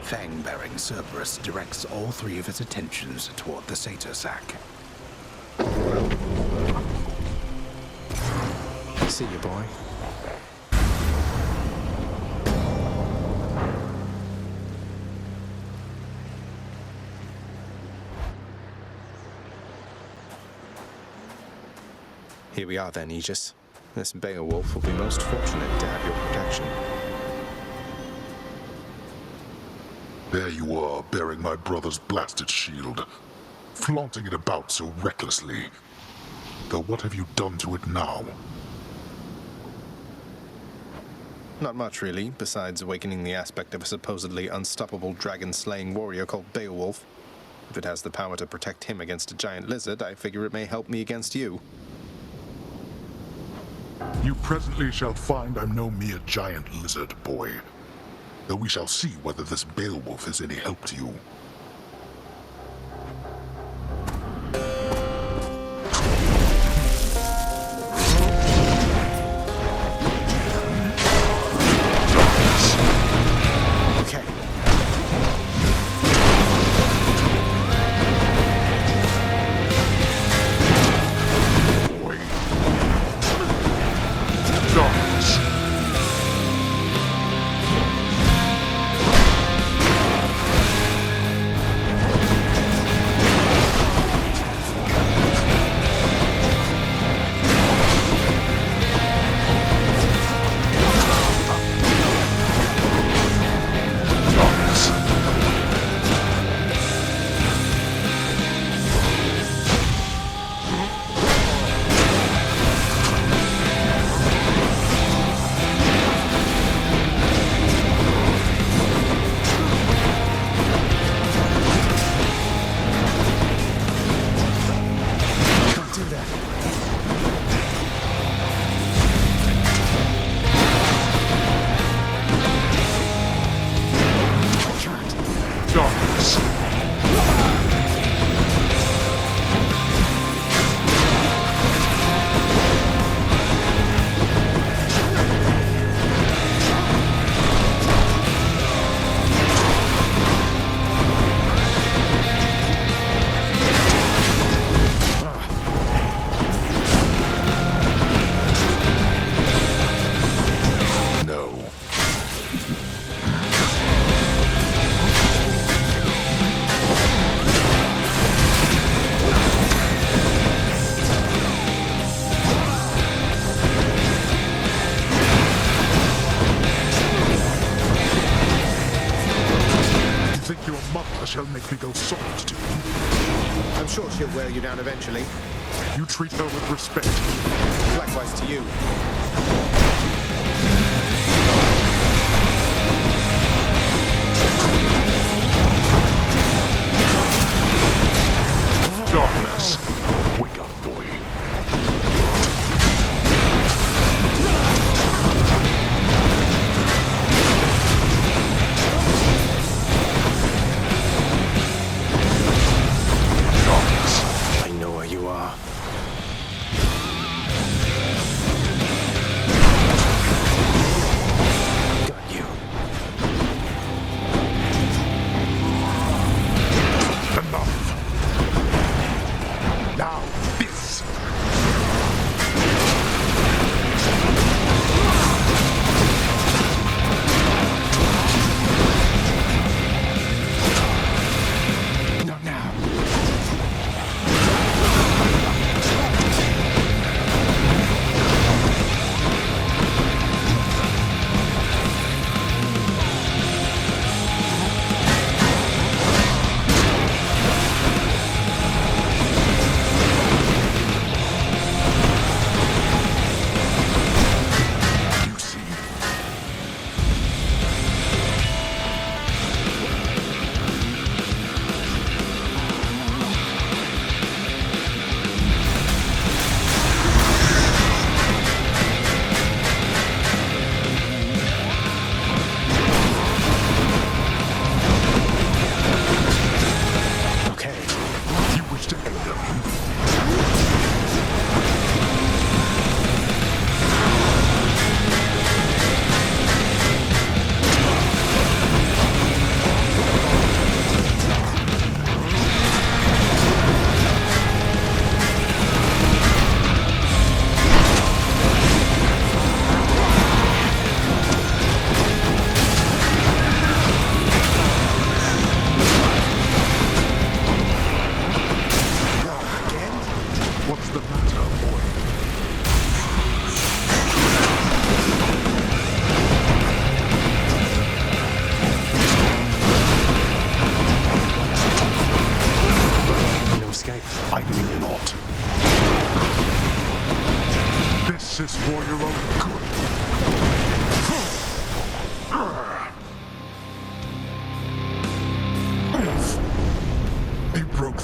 Fang-bearing Cerberus directs all three of its attentions toward the satyr sack. See you, boy. Here we are then, Aegis. This Beowulf will be most fortunate to have your protection. There you are, bearing my brother's blasted shield, flaunting it about so recklessly. Though what have you done to it now? Not much, really, besides awakening the aspect of a supposedly unstoppable dragon-slaying warrior called Beowulf. If it has the power to protect him against a giant lizard, I figure it may help me against you. You presently shall find I'm no mere giant lizard, boy. Though we shall see whether this Beowulf is any help to you. Shall make me go soft. I'm sure she'll wear you down eventually. You treat her with respect. Likewise to you. Darkness. Wake up, boy.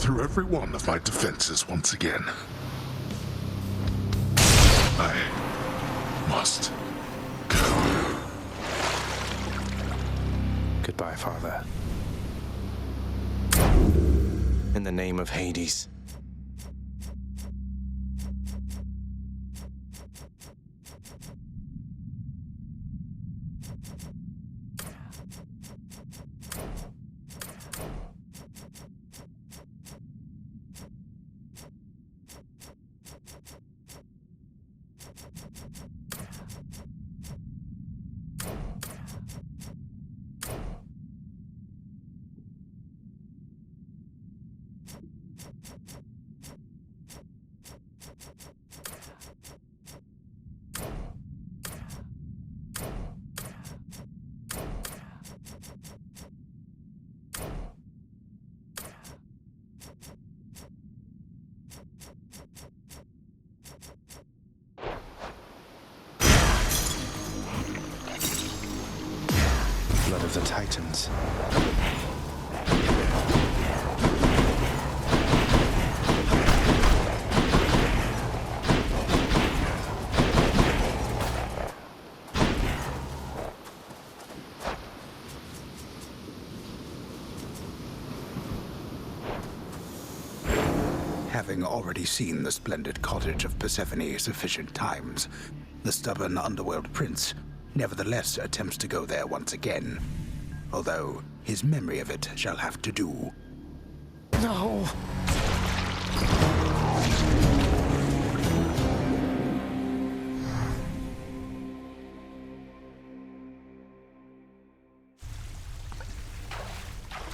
through every one of my defenses once again. I must go. Goodbye, Father. In the name of Hades. Blood of the Titans. Having already seen the splendid cottage of Persephone sufficient times, the stubborn underworld prince nevertheless attempts to go there once again, although his memory of it shall have to do. No!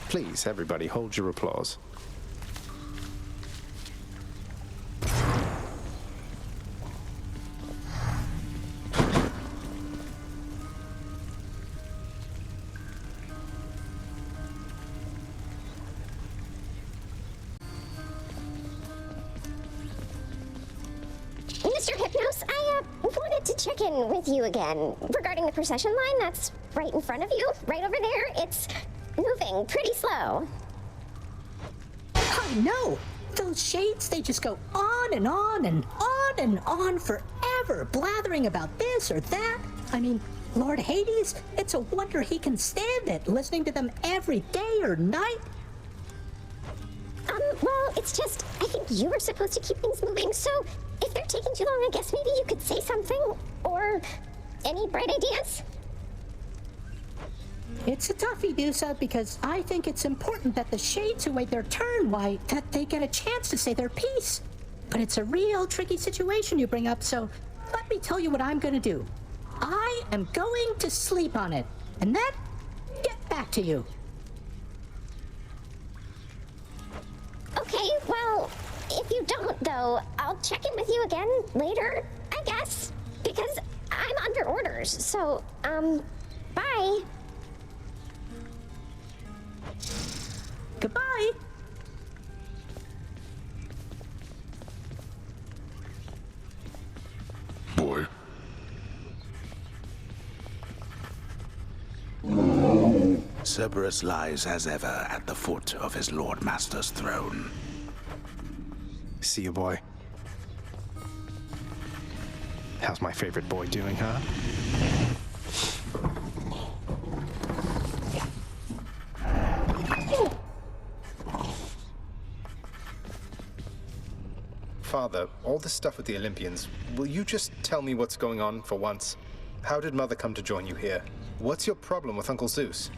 Please, everybody, hold your applause. Mr. Hypnos, I wanted to check in with you again regarding the procession line that's right in front of you, right over there. It's moving pretty slow. I know. Those shades, they just go on and on and on and on forever, blathering about this or that. I mean, Lord Hades, it's a wonder he can stand it, listening to them every day or night. Well, it's just, I think you were supposed to keep things moving, so if they're taking too long, I guess maybe you could say something, or any bright ideas? It's a toughie, Dusa, because I think it's important that the shades who wait their turn, why, that they get a chance to say their piece. But it's a real tricky situation you bring up, so let me tell you what I'm gonna do. I am going to sleep on it, and then get back to you. Okay, well, if you don't, though, I'll check in with you again later, I guess, because I'm under orders, so, bye. Goodbye. Boy. Cerberus lies as ever at the foot of his Lord Master's throne. See you, boy. How's my favorite boy doing, huh? Father, all this stuff with the Olympians, will you just tell me what's going on for once? How did Mother come to join you here? What's your problem with Uncle Zeus?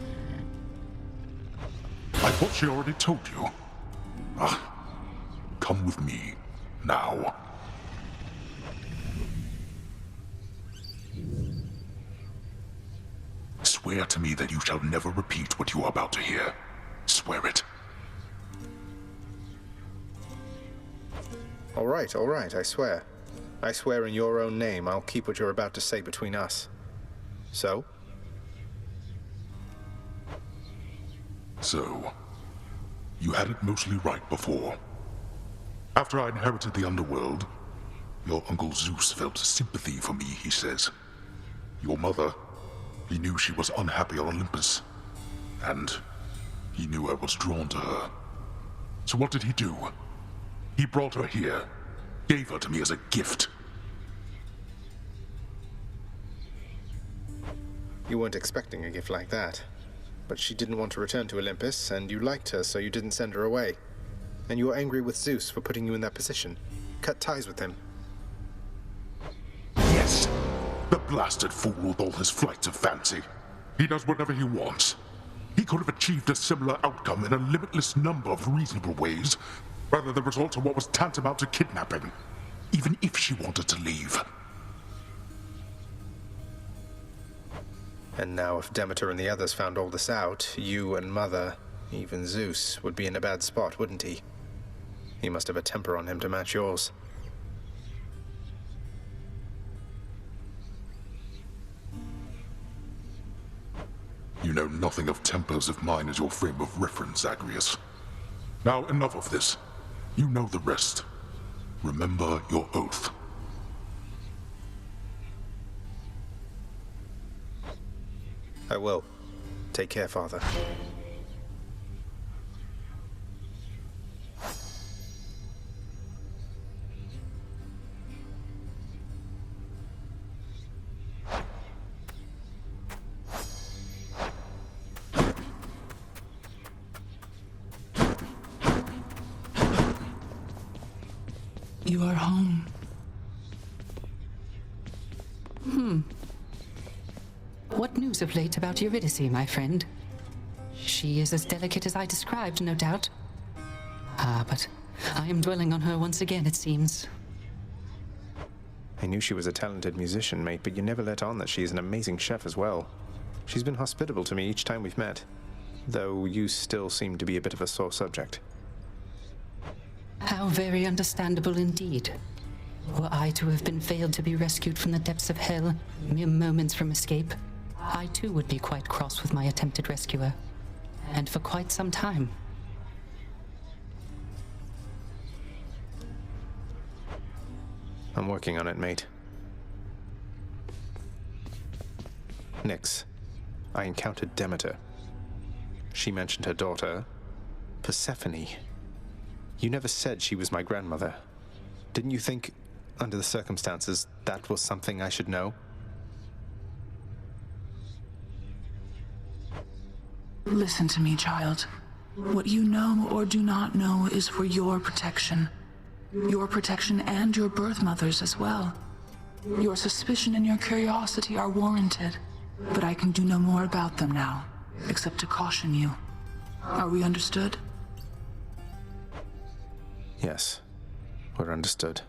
I thought she already told you. Come with me, now. Swear to me that you shall never repeat what you are about to hear. Swear it. All right, I swear. I swear in your own name I'll keep what you're about to say between us. So? So, you had it mostly right before. After I inherited the underworld, your Uncle Zeus felt sympathy for me, he says. Your mother, he knew she was unhappy on Olympus, and he knew I was drawn to her. So what did he do? He brought her here, gave her to me as a gift. You weren't expecting a gift like that. But she didn't want to return to Olympus, and you liked her, so you didn't send her away. And you were angry with Zeus for putting you in that position. Cut ties with him. Yes! The blasted fool with all his flights of fancy. He does whatever he wants. He could have achieved a similar outcome in a limitless number of reasonable ways, rather than resort to what was tantamount to kidnapping, even if she wanted to leave. And now if Demeter and the others found all this out, you and Mother, even Zeus, would be in a bad spot, wouldn't he? He must have a temper on him to match yours. You know nothing of tempers if mine is your frame of reference, Zagreus. Now enough of this. You know the rest. Remember your oath. I will. Take care, Father. You are home. What news of late about Eurydice, my friend? She is as delicate as I described, no doubt. But I am dwelling on her once again, it seems. I knew she was a talented musician, mate, but you never let on that she is an amazing chef as well. She's been hospitable to me each time we've met, though you still seem to be a bit of a sore subject. How very understandable indeed. Were I to have been failed to be rescued from the depths of hell, mere moments from escape, I too would be quite cross with my attempted rescuer. And for quite some time. I'm working on it, mate. Nyx, I encountered Demeter. She mentioned her daughter, Persephone. You never said she was my grandmother. Didn't you think, under the circumstances, that was something I should know? Listen to me, child. What you know or do not know is for your protection. Your protection and your birth mother's as well. Your suspicion and your curiosity are warranted, but I can do no more about them now, except to caution you. Are we understood? Yes, we're understood.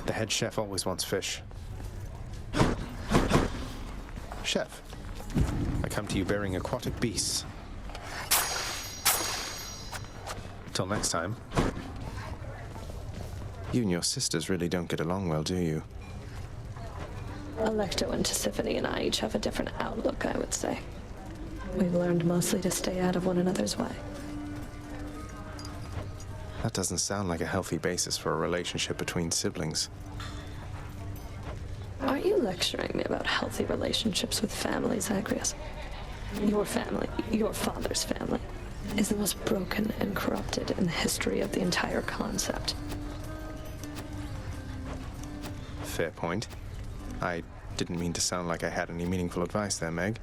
The head chef always wants fish. Chef, I come to you bearing aquatic beasts. Till next time. You and your sisters really don't get along well, do you? Alecto and Persephone and I each have a different outlook, I would say. We've learned mostly to stay out of one another's way. That doesn't sound like a healthy basis for a relationship between siblings. Aren't you lecturing me about healthy relationships with family, Zagreus? Your family, your father's family, is the most broken and corrupted in the history of the entire concept. Fair point. I didn't mean to sound like I had any meaningful advice there, Meg.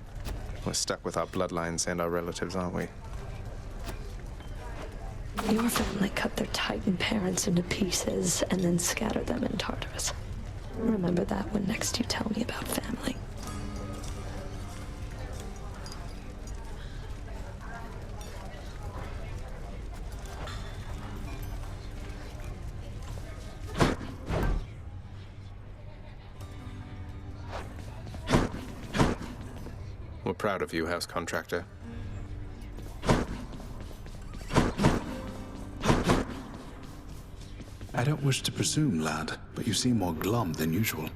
We're stuck with our bloodlines and our relatives, aren't we? Your family cut their Titan parents into pieces and then scattered them in Tartarus. Remember that when next you tell me about family. We're proud of you, house contractor. I don't wish to presume, lad, but you seem more glum than usual.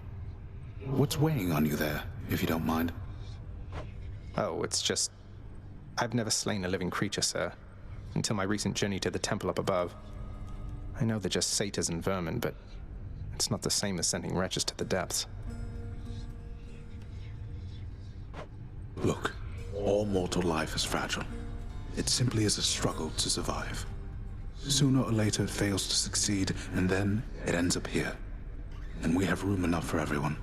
What's weighing on you there, if you don't mind? Oh, it's just... I've never slain a living creature, sir. Until my recent journey to the temple up above. I know they're just satyrs and vermin, but it's not the same as sending wretches to the depths. Look, all mortal life is fragile. It simply is a struggle to survive. Sooner or later it fails to succeed, and then it ends up here. And we have room enough for everyone.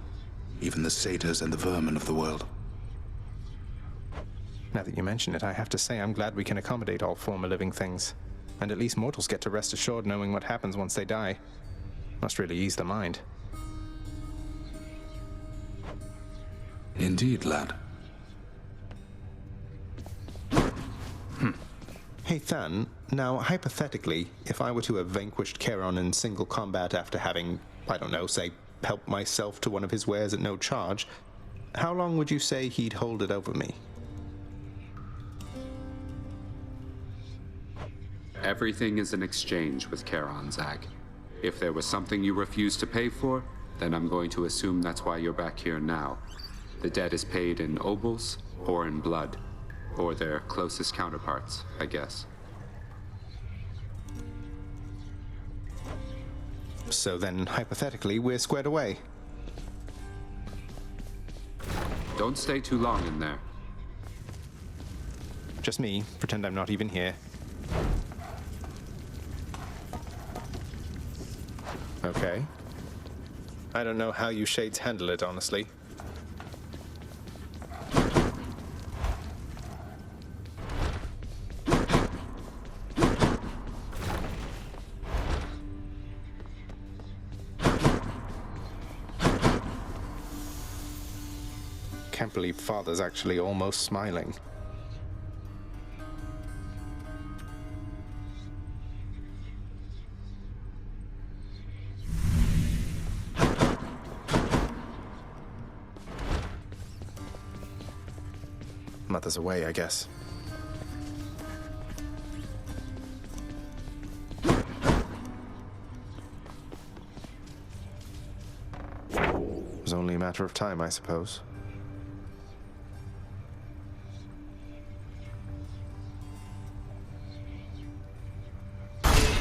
Even the satyrs and the vermin of the world. Now that you mention it, I have to say I'm glad we can accommodate all former living things. And at least mortals get to rest assured knowing what happens once they die. Must really ease the mind. Indeed, lad. Hey, Than, now, hypothetically, if I were to have vanquished Charon in single combat after having, I don't know, say, helped myself to one of his wares at no charge, how long would you say he'd hold it over me? Everything is an exchange with Charon, Zag. If there was something you refused to pay for, then I'm going to assume that's why you're back here now. The debt is paid in obols or in blood. Or their closest counterparts, I guess. So then, hypothetically, we're squared away. Don't stay too long in there. Just me. Pretend I'm not even here. Okay. I don't know how you shades handle it, honestly. Can't believe Father's actually almost smiling. Mother's away, I guess. It was only a matter of time, I suppose.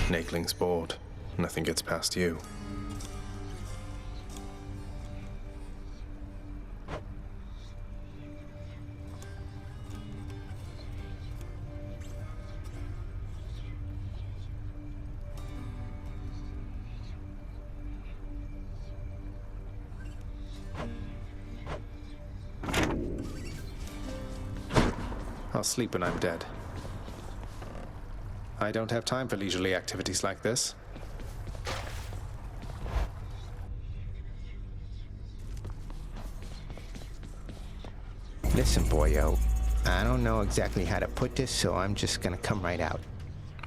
Nakeling's bored. Nothing gets past you. I'll sleep when I'm dead. I don't have time for leisurely activities like this. Listen, boyo. I don't know exactly how to put this, so I'm just gonna come right out.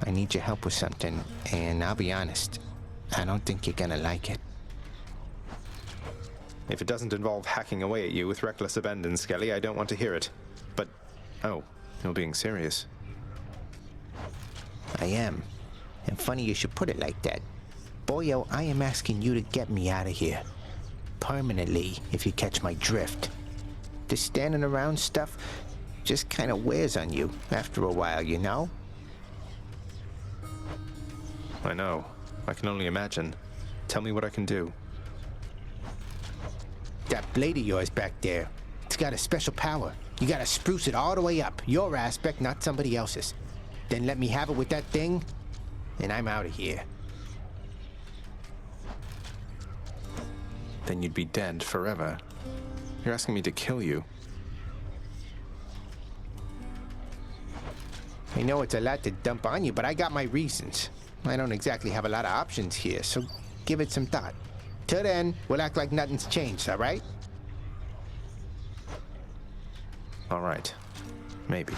I need your help with something, and I'll be honest, I don't think you're gonna like it. If it doesn't involve hacking away at you with reckless abandon, Skelly, I don't want to hear it. But, oh, you're being serious. I am. And funny you should put it like that. Boyo, I am asking you to get me out of here. Permanently, if you catch my drift. This standing around stuff just kind of wears on you after a while, you know? I know. I can only imagine. Tell me what I can do. That blade of yours back there, it's got a special power. You gotta spruce it all the way up. Your aspect, not somebody else's. Then let me have it with that thing, and I'm out of here. Then you'd be dead forever. You're asking me to kill you. I know it's a lot to dump on you, but I got my reasons. I don't exactly have a lot of options here, so give it some thought. Till then, we'll act like nothing's changed, all right? All right. Maybe.